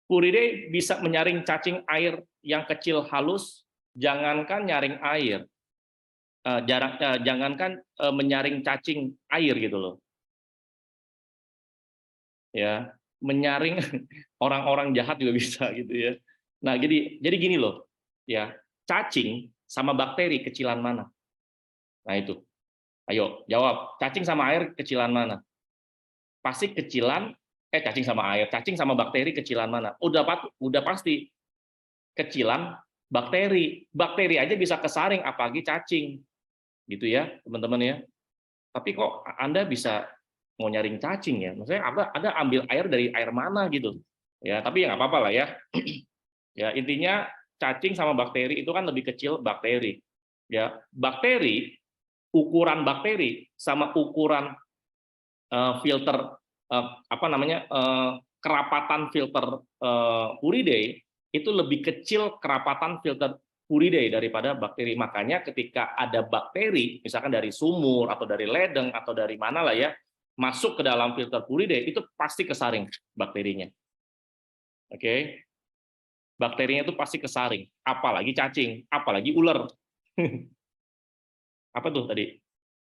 Puriday bisa menyaring cacing air yang kecil halus, jangankan nyaring air, jangankan menyaring cacing air gitu loh. Ya, menyaring orang-orang jahat juga bisa gitu ya. Nah, jadi gini loh, ya, cacing sama bakteri kecilan mana? Nah itu, ayo jawab, cacing sama air kecilan mana? Pasti kecilan, cacing sama air, cacing sama bakteri kecilan mana? Udah pasti kecilan bakteri. Bakteri aja bisa kesaring, apalagi cacing, gitu ya, teman-teman ya. Tapi kok Anda bisa mau nyaring cacing ya? Maksudnya ada ambil air dari air mana gitu? Ya, tapi ya nggak apa-apa lah ya. Ya, intinya cacing sama bakteri itu kan lebih kecil bakteri. Ya, bakteri, ukuran bakteri sama ukuran filter apa namanya kerapatan filter Puriday itu lebih kecil kerapatan filter Puriday daripada bakteri. Makanya ketika ada bakteri, misalkan dari sumur atau dari ledeng atau dari mana lah ya, masuk ke dalam filter Puriday itu pasti kesaring bakterinya. Oke, bakterinya itu pasti kesaring. Apalagi cacing, apalagi ular. Apa tuh tadi?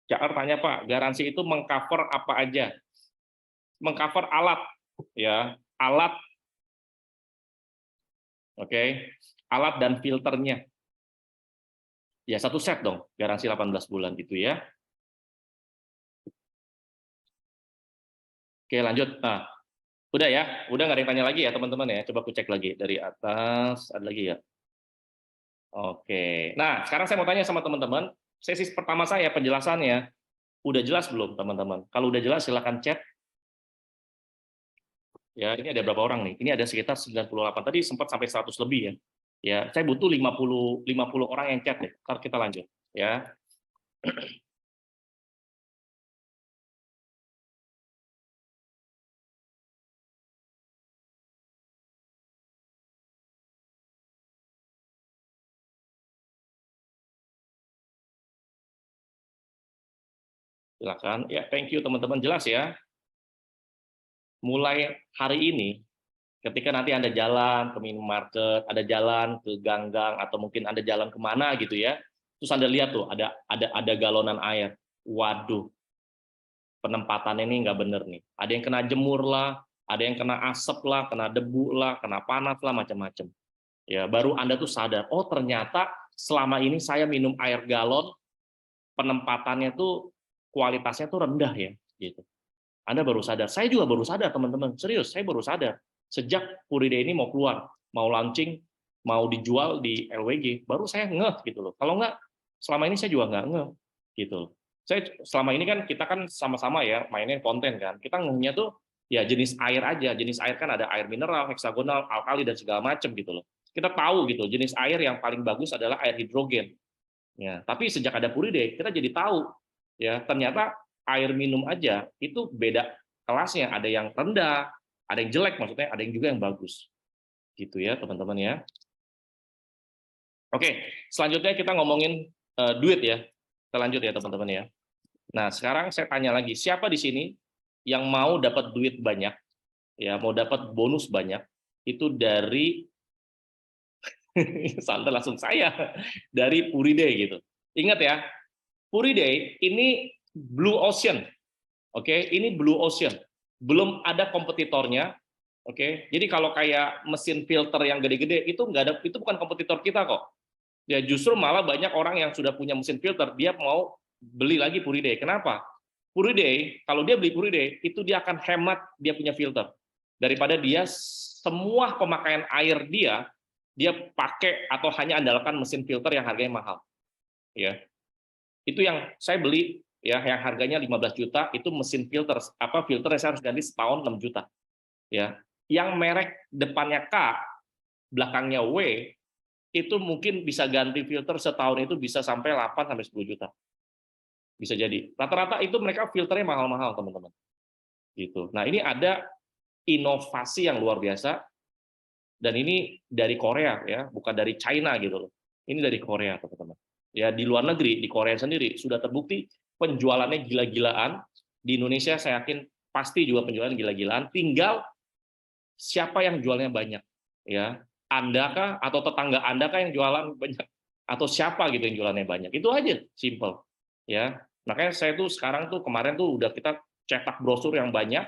Jakar tanya Pak, garansi itu mengcover apa aja? Mengcover alat, ya, alat, oke, alat dan filternya. Ya satu set dong, garansi 18 bulan gitu ya. Oke lanjut. Nah, udah ya, udah nggak ada yang tanya lagi ya teman-teman ya. Coba aku cek lagi dari atas, ada lagi ya. Oke. Nah, sekarang saya mau tanya sama teman-teman, sesi pertama saya penjelasannya udah jelas belum teman-teman? Kalau udah jelas silakan chat. Ya, ini ada berapa orang nih? Ini ada sekitar 98. Tadi sempat sampai 100 lebih ya. Ya, saya butuh 50 orang yang chat deh. Ntar kita lanjut ya. Silakan. Ya, thank you teman-teman, jelas ya. Mulai hari ini ketika nanti Anda jalan ke minimarket, ada jalan ke ganggang atau mungkin Anda jalan kemana gitu ya. Terus Anda lihat tuh ada galonan air. Waduh, penempatannya ini nggak bener nih. Ada yang kena jemur lah, ada yang kena asap lah, kena debu lah, kena panas lah, macam-macam. Ya, baru Anda tuh sadar, oh ternyata selama ini saya minum air galon, penempatannya tuh kualitasnya tuh rendah ya, gitu. Anda baru sadar, saya juga baru sadar teman-teman, serius, saya baru sadar. Sejak Puriday ini mau keluar, mau launching, mau dijual di LWG, baru saya ngeh gitu loh. Kalau nggak, selama ini saya juga nggak ngeh gitu loh. Saya selama ini kan kita kan sama-sama ya mainin konten kan. Kita ngehnya tuh ya jenis air aja. Jenis air kan ada air mineral, heksagonal, alkali dan segala macam gitu loh. Kita tahu gitu, jenis air yang paling bagus adalah air hidrogen. Ya, tapi sejak ada Puriday, kita jadi tahu ya ternyata air minum aja itu beda kelasnya, ada yang rendah, ada yang jelek maksudnya, ada yang juga yang bagus. Gitu ya, teman-teman ya. Oke, selanjutnya kita ngomongin duit ya. Kita lanjut ya, teman-teman ya. Nah, sekarang saya tanya lagi, siapa di sini yang mau dapat duit banyak, ya, mau dapat bonus banyak, itu dari santai langsung saya dari Puriday gitu. Ingat ya, Puriday ini blue ocean. Oke, ini blue ocean. Belum ada kompetitornya. Oke. Jadi kalau kayak mesin filter yang gede-gede itu nggak ada, itu bukan kompetitor kita kok. Ya justru malah banyak orang yang sudah punya mesin filter, dia mau beli lagi Puriday. Kenapa? Puriday, kalau dia beli Puriday, itu dia akan hemat dia punya filter. Daripada dia semua pemakaian air dia pakai atau hanya andalkan mesin filter yang harganya mahal. Ya. Itu yang saya beli ya yang harganya 15 juta itu mesin filter filternya saya harus ganti setahun 6 juta ya. Yang merek depannya K belakangnya W itu mungkin bisa ganti filter setahun itu bisa sampai 8 sampai 10 juta. Bisa jadi. Rata-rata itu mereka filternya mahal-mahal, teman-teman. Gitu. Nah, ini ada inovasi yang luar biasa dan ini dari Korea ya, bukan dari China gitu loh. Ini dari Korea, teman-teman. Ya, di luar negeri, di Korea sendiri sudah terbukti penjualannya gila-gilaan. Di Indonesia saya yakin pasti juga penjualan gila-gilaan. Tinggal siapa yang jualnya banyak, ya. Anda kah atau tetangga Anda kah yang jualan banyak, atau siapa gitu yang jualannya banyak. Itu aja, simple. Ya. Makanya saya tuh sekarang tuh kemarin tuh udah kita cetak brosur yang banyak,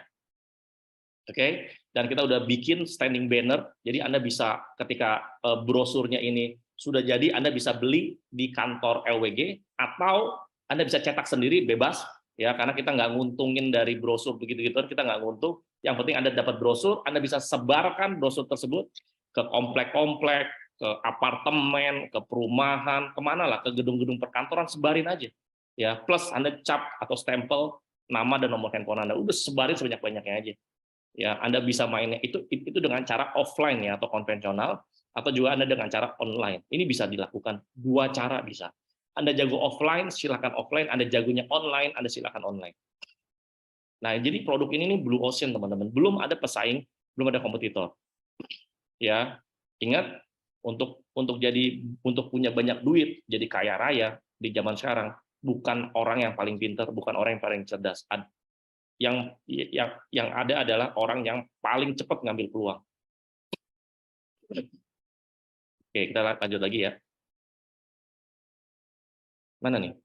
oke, dan kita udah bikin standing banner, jadi Anda bisa ketika brosurnya ini sudah jadi, Anda bisa beli di kantor LWG, atau Anda bisa cetak sendiri bebas, ya, karena kita nggak nguntungin dari brosur begitu-gitu, kita nggak nguntung. Yang penting Anda dapat brosur, Anda bisa sebarkan brosur tersebut ke komplek-komplek, ke apartemen, ke perumahan, kemana lah, ke gedung-gedung perkantoran, sebarin aja, ya. Plus Anda cap atau stempel nama dan nomor handphone Anda, udah sebarin sebanyak-banyaknya aja. Ya, Anda bisa mainnya itu dengan cara offline ya, atau konvensional, atau juga Anda dengan cara online. Ini bisa dilakukan, dua cara bisa. Anda jago offline, silakan offline. Anda jagonya online, Anda silakan online. Nah, jadi produk ini nih blue ocean, teman-teman. Belum ada pesaing, belum ada kompetitor. Ya, ingat, untuk punya banyak duit, jadi kaya raya di zaman sekarang, bukan orang yang paling pintar, bukan orang yang paling cerdas. Yang ada adalah orang yang paling cepat ngambil peluang. Oke, kita lanjut lagi ya. Mana nih?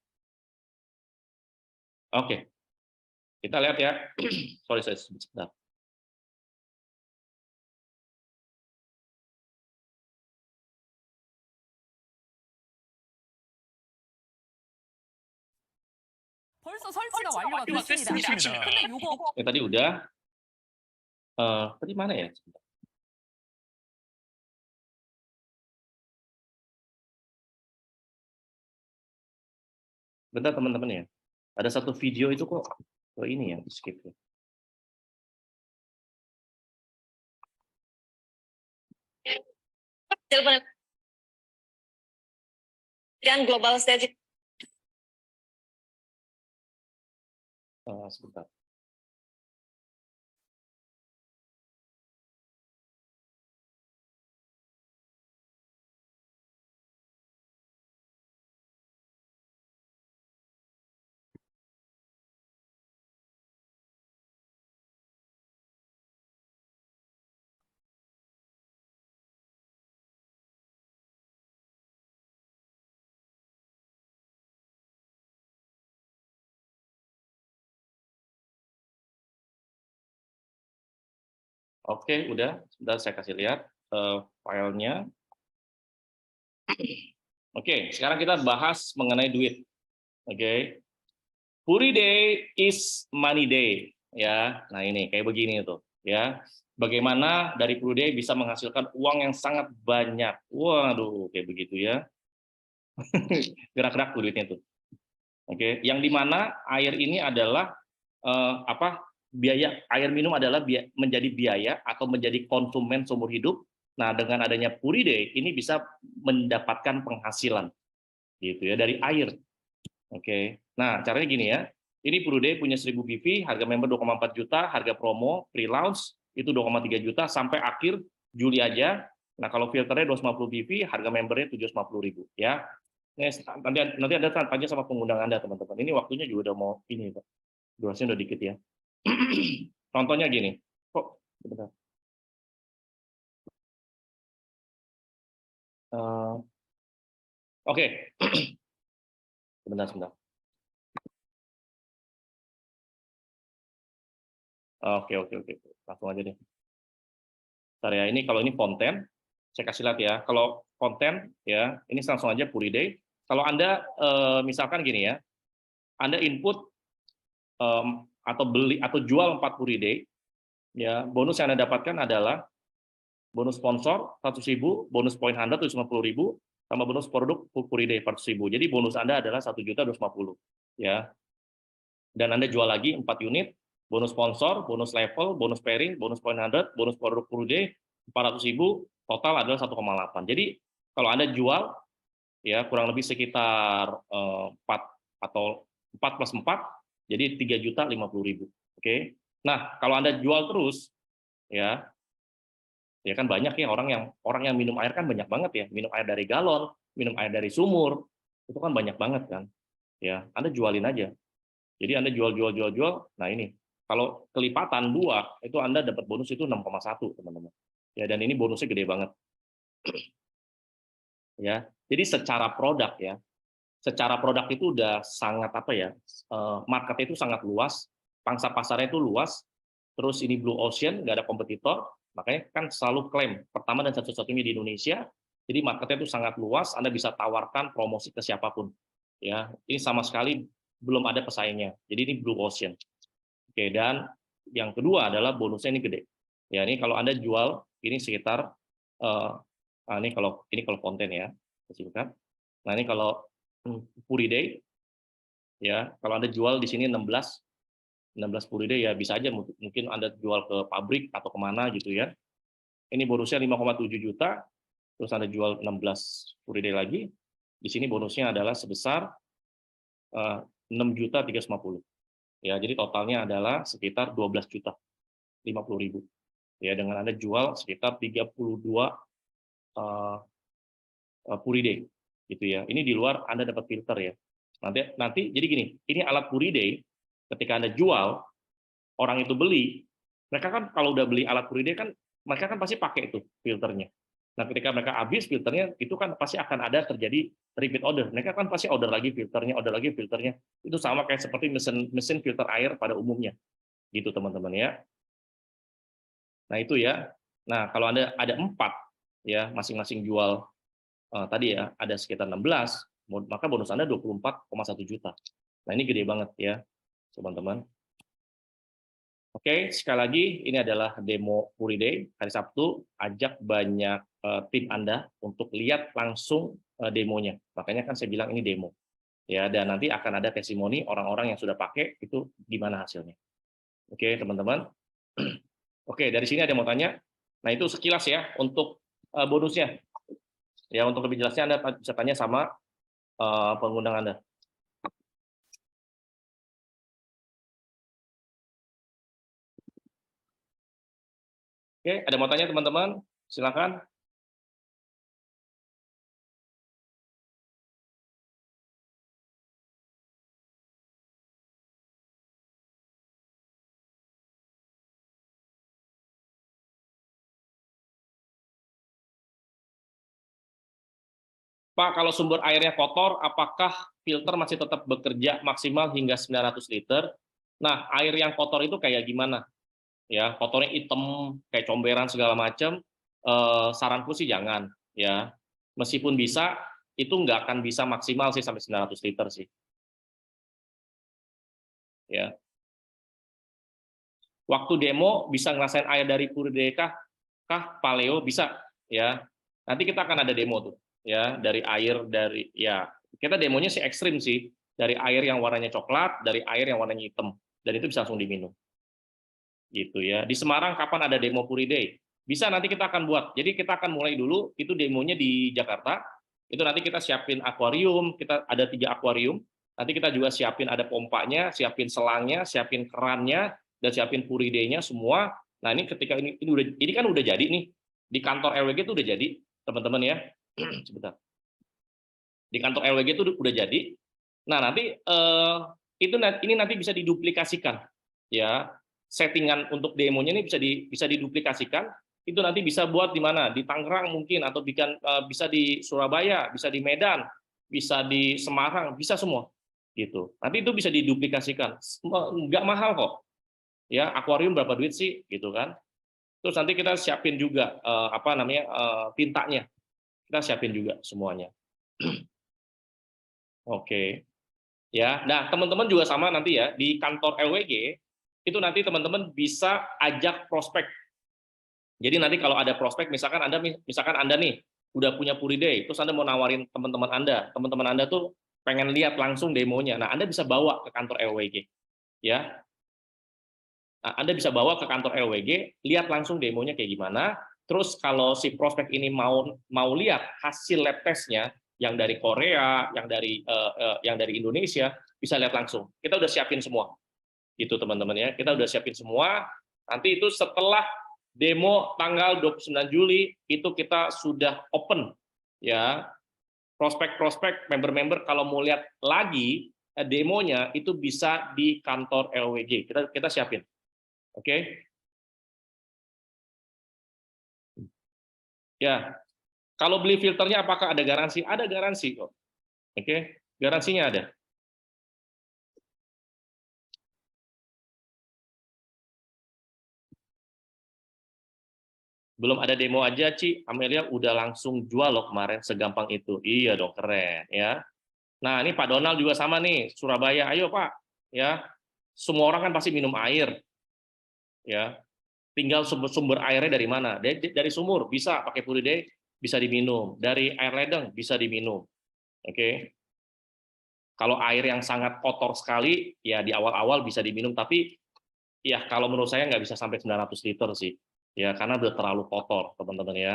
Oke, kita lihat ya. Sorry, saya sebentar. 벌써 설치가 완료가 됐습니다. 근데 요거 Tadi udah. Tadi mana ya? Bentar teman-teman ya. Ada satu video itu kok ini ya, skip ya. Dan global stage. Sebentar. Oke, udah. Sebentar saya kasih lihat filenya. Oke, sekarang kita bahas mengenai duit. Oke. Puri Day is money day, ya. Nah, ini kayak begini tuh, ya. Bagaimana dari Puri Day bisa menghasilkan uang yang sangat banyak. Waduh, kayak begitu ya. Gerak-gerak duitnya tuh. Oke, yang dimana air ini adalah biaya air minum adalah menjadi biaya atau menjadi konsumen seumur hidup. Nah, dengan adanya Puri Day ini bisa mendapatkan penghasilan gitu ya dari air. Oke. Nah, caranya gini ya. Ini Puri Day punya 1000 BV, harga member 2,4 juta, harga promo pre-launch itu 2,3 juta sampai akhir Juli aja. Nah, kalau filternya 250 BV, harga membernya 750.000 ya. Nanti Anda tanya sama pengundang Anda, teman-teman. Ini waktunya juga udah mau ini, Pak. Durasinya udah dikit ya. Contohnya gini. Kok sebentar. Oke. Sebentar. Oke. Langsung aja deh. Bentar ya, ini kalau ini konten, saya kasih lihat ya. Kalau konten ya, ini langsung aja Puri Day. Kalau Anda misalkan gini ya, Anda input atau beli atau jual 4 Puri Day, ya, bonus yang Anda dapatkan adalah bonus sponsor 100.000, bonus poin Anda 750.000, sama bonus produk Puri Day 400.000. Jadi bonus Anda adalah 1.250.000, ya. Dan Anda jual lagi 4 unit, bonus sponsor, bonus level, bonus pairing, bonus point 100, bonus produk Puri Day 400.000, total adalah 1,8. Jadi kalau Anda jual ya kurang lebih sekitar 4 atau 4 plus 4, jadi 3.050.000. Oke. Nah, kalau Anda jual terus ya kan banyak ya orang yang minum air kan banyak banget ya, minum air dari galon, minum air dari sumur, itu kan banyak banget kan. Ya, Anda jualin aja. Jadi Anda jual. Nah ini Kalau kelipatan 2, itu Anda dapat bonus itu 6,1, teman-teman. Ya, dan ini bonusnya gede banget. Ya. Jadi secara produk ya, secara produk itu udah sangat apa ya, marketnya itu sangat luas, pangsa pasarnya itu luas, terus ini blue ocean, nggak ada kompetitor, makanya kan selalu klaim pertama dan satu-satunya di Indonesia, jadi marketnya itu sangat luas, Anda bisa tawarkan promosi ke siapapun. Ya, ini sama sekali belum ada pesaingnya, jadi ini blue ocean. Oke, dan yang kedua adalah bonusnya ini gede. Ya, ini kalau Anda jual ini sekitar ini kalau konten ya, singkat. Nah, ini kalau Puri Day ya, kalau Anda jual di sini 16 Puri Day ya bisa aja mungkin Anda jual ke pabrik atau kemana gitu ya. Ini bonusnya 5,7 juta, terus Anda jual 16 Puri Day lagi. Di sini bonusnya adalah sebesar 6.350.000. Ya, jadi totalnya adalah sekitar 12 juta 50.000. Ya, dengan Anda jual sekitar 32 Puri Day gitu ya. Ini di luar Anda dapat filter ya. Nanti jadi gini, ini alat Puri Day ketika Anda jual, orang itu beli, mereka kan kalau udah beli alat Puri Day kan mereka kan pasti pakai itu filternya. Nah, ketika mereka habis filternya, itu kan pasti akan ada terjadi repeat order. Mereka kan pasti order lagi filternya. Itu sama kayak seperti mesin filter air pada umumnya. Gitu teman-teman ya. Nah, itu ya. Nah, kalau Anda ada 4 ya, masing-masing jual tadi ya, ada sekitar 16, maka bonus Anda 24,1 juta. Nah, ini gede banget ya, teman-teman. Oke, sekali lagi ini adalah demo Puri Day hari Sabtu. Ajak banyak tim Anda untuk lihat langsung demonya. Makanya kan saya bilang ini demo. Ya, dan nanti akan ada testimoni orang-orang yang sudah pakai itu gimana hasilnya. Oke, teman-teman. Oke, dari sini ada yang mau tanya. Nah, itu sekilas ya untuk bonusnya. Ya, untuk lebih jelasnya Anda bisa tanya sama pengundang Anda. Oke, ada mau tanya teman-teman? Silakan. Pak, kalau sumber airnya kotor, apakah filter masih tetap bekerja maksimal hingga 900 liter? Nah, air yang kotor itu kayak gimana? Ya, kotornya hitam, kayak comberan segala macam. Saranku sih jangan, ya. Meskipun bisa, itu nggak akan bisa maksimal sih sampai 900 liter sih. Ya. Waktu demo bisa ngerasain air dari Puri kah Paleo bisa, ya. Nanti kita akan ada demo tuh, ya, dari air dari ya kita demonya sih ekstrim sih, dari air yang warnanya coklat, dari air yang warnanya hitam, dan itu bisa langsung diminum. Gitu ya. Di Semarang kapan ada demo Puri Day? Bisa nanti kita akan buat. Jadi kita akan mulai dulu itu demonya di Jakarta. Itu nanti kita siapin akuarium, kita ada 3 akuarium. Nanti kita juga siapin ada pompanya, siapin selangnya, siapin kerannya, dan siapin Puri Day-nya semua. Nah, ini ketika ini kan udah jadi nih. Di kantor LWG itu udah jadi, teman-teman ya. Sebentar. Di kantor LWG itu udah jadi. Nah, nanti ini nanti bisa diduplikasikan. Ya, settingan untuk demonya ini bisa diduplikasikan. Itu nanti bisa buat di mana? Di Tangerang mungkin, atau bisa di Surabaya, bisa di Medan, bisa di Semarang, bisa semua. Gitu. Nanti itu bisa diduplikasikan. Nggak mahal kok. Ya, akuarium berapa duit sih? Gitu kan. Terus nanti kita siapin juga tintanya. Kita siapin juga semuanya. Oke. Ya, nah teman-teman juga sama nanti ya di kantor LWG itu nanti teman-teman bisa ajak prospek. Jadi nanti kalau ada prospek, misalkan Anda nih udah punya Puri Day, terus Anda mau nawarin teman-teman Anda tuh pengen lihat langsung demonya. Nah, Anda bisa bawa ke kantor LWG, ya. Nah, Anda bisa bawa ke kantor LWG, lihat langsung demonya kayak gimana. Terus kalau si prospek ini mau lihat hasil lab testnya yang dari Korea, yang dari Indonesia, bisa lihat langsung. Kita udah siapin semua. Itu teman-teman ya. Kita udah siapin semua. Nanti itu setelah demo tanggal 29 Juli itu kita sudah open ya. Prospek-prospek, member-member kalau mau lihat lagi demonya itu bisa di kantor LWG. Kita siapin. Oke. Ya, kalau beli filternya apakah ada garansi? Ada garansi kok. Oke, garansinya ada. Belum ada demo aja, Ci, Amelia udah langsung jual loh kemarin, segampang itu. Iya dong, keren ya. Nah, ini Pak Donald juga sama nih, Surabaya. Ayo Pak, ya. Semua orang kan pasti minum air, ya. Tinggal sumber airnya dari mana? Dari sumur bisa pakai Puriday, bisa diminum. Dari air ledeng bisa diminum. Oke. Kalau air yang sangat kotor sekali, ya di awal-awal bisa diminum, tapi ya kalau menurut saya nggak bisa sampai 900 liter sih. Ya, karena udah terlalu kotor, teman-teman ya.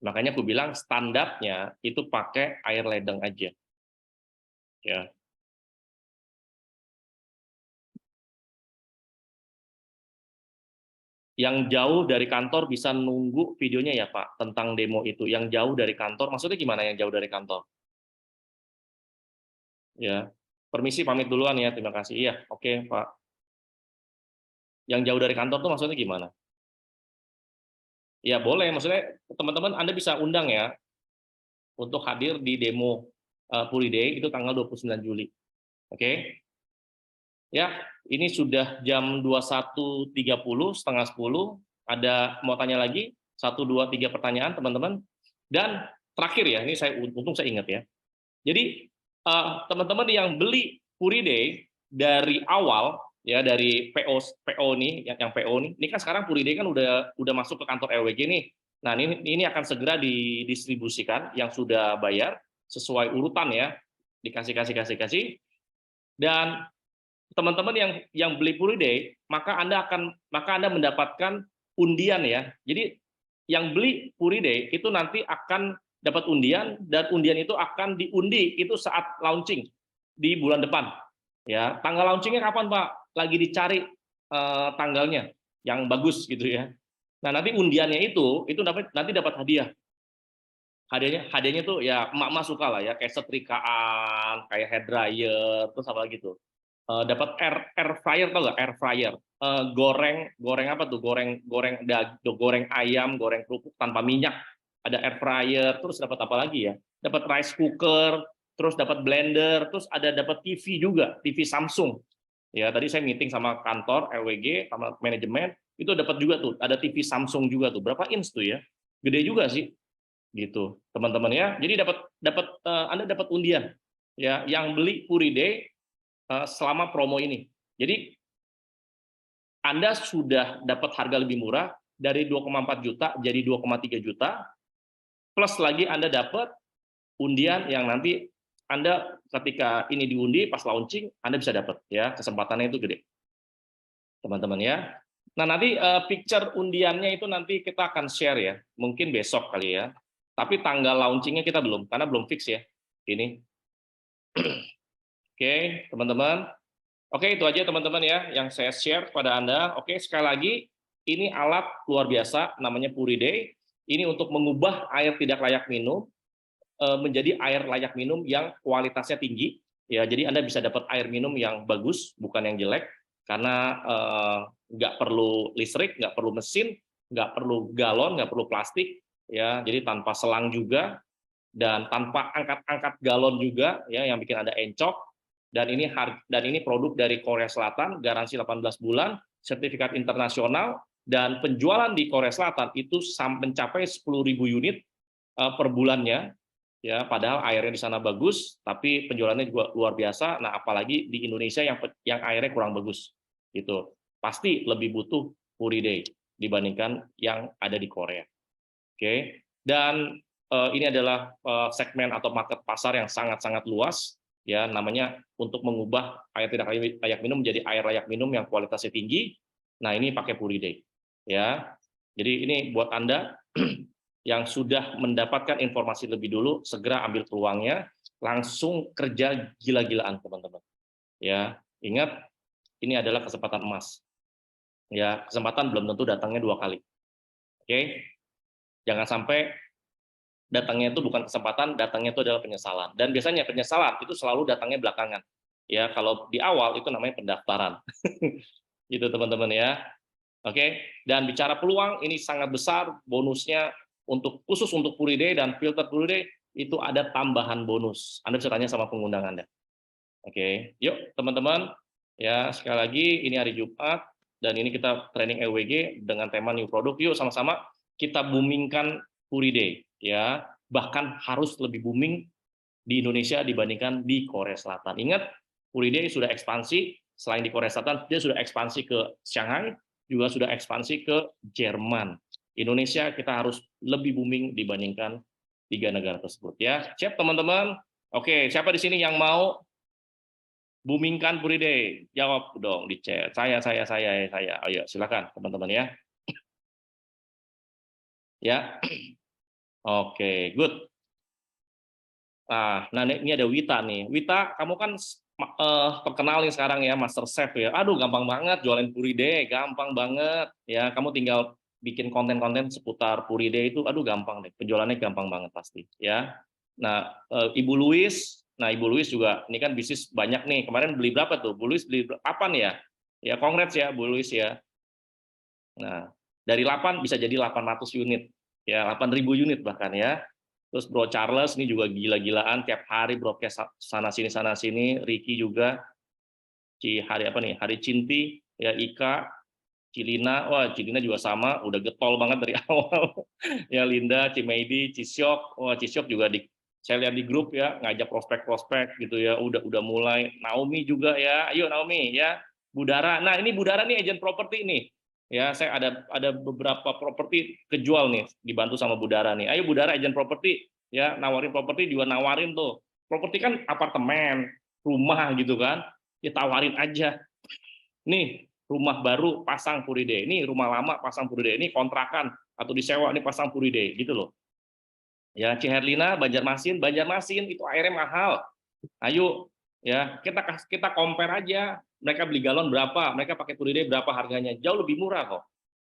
Makanya aku bilang standarnya itu pakai air ledeng aja. Ya. Yang jauh dari kantor bisa nunggu videonya ya Pak, tentang demo itu. Yang jauh dari kantor, maksudnya gimana yang jauh dari kantor? Ya, permisi pamit duluan ya, terima kasih. Iya, oke Pak. Yang jauh dari kantor tuh maksudnya gimana? Ya boleh, maksudnya teman-teman Anda bisa undang ya, untuk hadir di demo Puriday itu tanggal 29 Juli. Oke? Ya, ini sudah jam 21.30, setengah 10. Ada mau tanya lagi? 1, 2, 3 pertanyaan, teman-teman. Dan terakhir ya, ini saya untung saya ingat ya. Jadi teman-teman yang beli Puriday dari awal ya, dari PO nih, yang PO nih. Ini kan sekarang Puriday kan udah masuk ke kantor LWG nih. Nah, ini akan segera didistribusikan yang sudah bayar sesuai urutan ya. Dikasih. Dan teman-teman yang beli Puriday, maka Anda mendapatkan undian ya. Jadi yang beli Puriday itu nanti akan dapat undian, dan undian itu akan diundi itu saat launching di bulan depan. Ya, tanggal launchingnya kapan Pak? Lagi dicari tanggalnya yang bagus gitu ya. Nah, nanti undiannya itu nanti dapat hadiah. Hadiahnya tuh ya emak-emak suka lah ya, kayak setrikaan, kayak hair dryer, terus apa lagi tuh? Dapat air fryer, tau nggak air fryer? Goreng apa tuh? Goreng ayam, goreng kerupuk tanpa minyak. Ada air fryer, terus dapat apa lagi ya? Dapat rice cooker, terus dapat blender, terus dapat TV juga, TV Samsung. Ya, tadi saya meeting sama kantor LWG sama manajemen, itu dapat juga tuh, ada TV Samsung juga tuh. Berapa inch tuh ya? Gede juga sih, gitu, teman-teman ya. Jadi Anda dapat undian ya, yang beli Puriday selama promo ini. Jadi Anda sudah dapat harga lebih murah dari 2,4 juta jadi 2,3 juta, plus lagi Anda dapat undian yang nanti Anda ketika ini diundi pas launching Anda bisa dapat ya, kesempatannya itu gede. Teman-teman ya. Nah, nanti picture undiannya itu nanti kita akan share ya, mungkin besok kali ya. Tapi tanggal launchingnya kita belum, karena belum fix ya. Ini. Oke, teman-teman. Oke, itu aja teman-teman ya yang saya share kepada Anda. Oke, sekali lagi, ini alat luar biasa namanya Puriday. Ini untuk mengubah air tidak layak minum menjadi air layak minum yang kualitasnya tinggi. Ya, jadi Anda bisa dapat air minum yang bagus, bukan yang jelek, karena nggak perlu listrik, nggak perlu mesin, nggak perlu galon, nggak perlu plastik, ya. Jadi tanpa selang juga, dan tanpa angkat-angkat galon juga, ya, yang bikin Anda encok. Dan ini produk dari Korea Selatan, garansi 18 bulan, sertifikat internasional, dan penjualan di Korea Selatan itu mencapai 10.000 unit per bulannya, ya, padahal airnya di sana bagus, tapi penjualannya juga luar biasa. Nah, apalagi di Indonesia yang airnya kurang bagus, gitu. Pasti lebih butuh Puriday dibandingkan yang ada di Korea. Oke, dan ini adalah segmen atau market pasar yang sangat-sangat luas. Ya, namanya untuk mengubah air tidak layak minum menjadi air layak minum yang kualitasnya tinggi. Nah, ini pakai Puriday ya. Jadi ini buat Anda yang sudah mendapatkan informasi lebih dulu, segera ambil peluangnya, langsung kerja gila-gilaan teman-teman ya. Ingat, ini adalah kesempatan emas ya, kesempatan belum tentu datangnya 2 kali. Oke, jangan sampai datangnya itu bukan kesempatan, datangnya itu adalah penyesalan. Dan biasanya penyesalan itu selalu datangnya belakangan. Ya, kalau di awal itu namanya pendaftaran. Gitu teman-teman ya. Oke, dan bicara peluang ini sangat besar, bonusnya khusus untuk Puri Day dan filter Puri Day itu ada tambahan bonus. Anda bisa tanya sama pengundang Anda. Oke, yuk teman-teman. Ya, sekali lagi ini hari Jumat dan ini kita training EWG dengan tema new product. Yuk sama-sama kita boomingkan Puri Day ya. Bahkan harus lebih booming di Indonesia dibandingkan di Korea Selatan. Ingat, Puri Day sudah ekspansi, selain di Korea Selatan, dia sudah ekspansi ke Shanghai, juga sudah ekspansi ke Jerman. Indonesia kita harus lebih booming dibandingkan 3 negara tersebut ya. Siap teman-teman? Oke, siapa di sini yang mau boomingkan Puri Day? Jawab dong di chat. Saya. Ayo, silakan teman-teman ya. Ya. Oke, good. Nah, ini ada Wita nih. Wita, kamu kan terkenal nih sekarang ya, Master Chef ya. Aduh, gampang banget jualan Puri Day, gampang banget. Ya, kamu tinggal bikin konten-konten seputar Puri Day itu, aduh gampang deh. Penjualannya gampang banget pasti, ya. Nah, Ibu Ibu Louis juga, ini kan bisnis banyak nih. Kemarin beli berapa tuh? Bu Louis beli apa nih ya? Ya, congrats ya, Bu Louis ya. Nah, dari 8 bisa jadi 800 unit. Ya, 8.000 unit bahkan ya. Terus Bro Charles ini juga gila-gilaan tiap hari broadcast sana sini, Ricky juga, Hari Cinti, ya Ika, Cilina, wah Cilina juga sama, udah getol banget dari awal. Ya Linda, Cimeidi, Cisyok, wah Cisyok juga saya lihat di grup ya ngajak prospek-prospek gitu ya, udah mulai. Naomi juga ya, ayo Naomi ya. Budara, nah ini Budara nih agent properti nih. Ya, saya ada beberapa properti kejual nih, dibantu sama Budara nih. Ayo Budara agent properti, ya nawarin properti juga nawarin tuh. Properti kan apartemen, rumah gitu kan, ditawarin aja. Nih rumah baru pasang Puri Day, ini rumah lama pasang Puri Day, ini kontrakan atau disewa ini pasang Puri Day, gitu loh. Ya Ciherlina, Banjarmasin itu airnya mahal. Ayo ya kita compare aja. Mereka beli galon berapa, mereka pakai Puri Day berapa harganya, jauh lebih murah kok.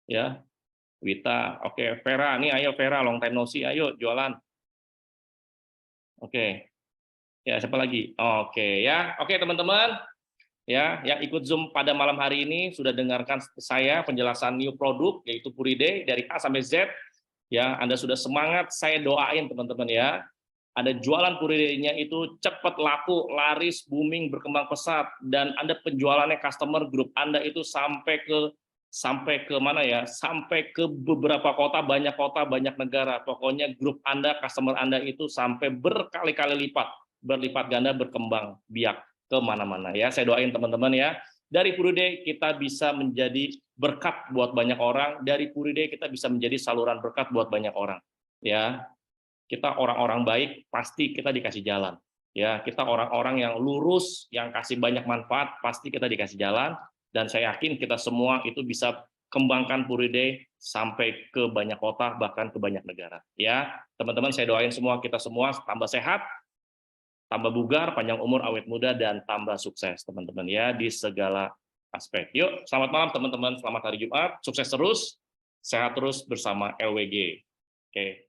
Ya, Wita, oke, Vera, nih ayo Vera, long time no see, ayo jualan. Oke, ya siapa lagi? Oke ya, oke teman-teman, ya yang ikut Zoom pada malam hari ini sudah dengarkan saya penjelasan new produk yaitu Puri Day dari A sampai Z. Ya, Anda sudah semangat, saya doain teman-teman ya. Ada jualan Puri Day-nya itu cepat laku, laris, booming, berkembang pesat, dan Anda penjualannya customer group Anda itu sampai ke mana ya? Sampai ke beberapa kota, banyak negara. Pokoknya grup Anda, customer Anda itu sampai berkali-kali lipat, berlipat ganda, berkembang biak ke mana-mana ya. Saya doain teman-teman ya. Dari Puri Day kita bisa menjadi berkat buat banyak orang, dari Puri Day kita bisa menjadi saluran berkat buat banyak orang. Ya, kita orang-orang baik pasti kita dikasih jalan. Ya, kita orang-orang yang lurus, yang kasih banyak manfaat pasti kita dikasih jalan. Dan saya yakin kita semua itu bisa kembangkan Puri Day sampai ke banyak kota bahkan ke banyak negara. Ya, teman-teman saya doain semua kita semua tambah sehat, tambah bugar, panjang umur, awet muda, dan tambah sukses teman-teman ya di segala aspek. Yuk, selamat malam teman-teman, selamat hari Jumat, sukses terus, sehat terus bersama LWG. Oke.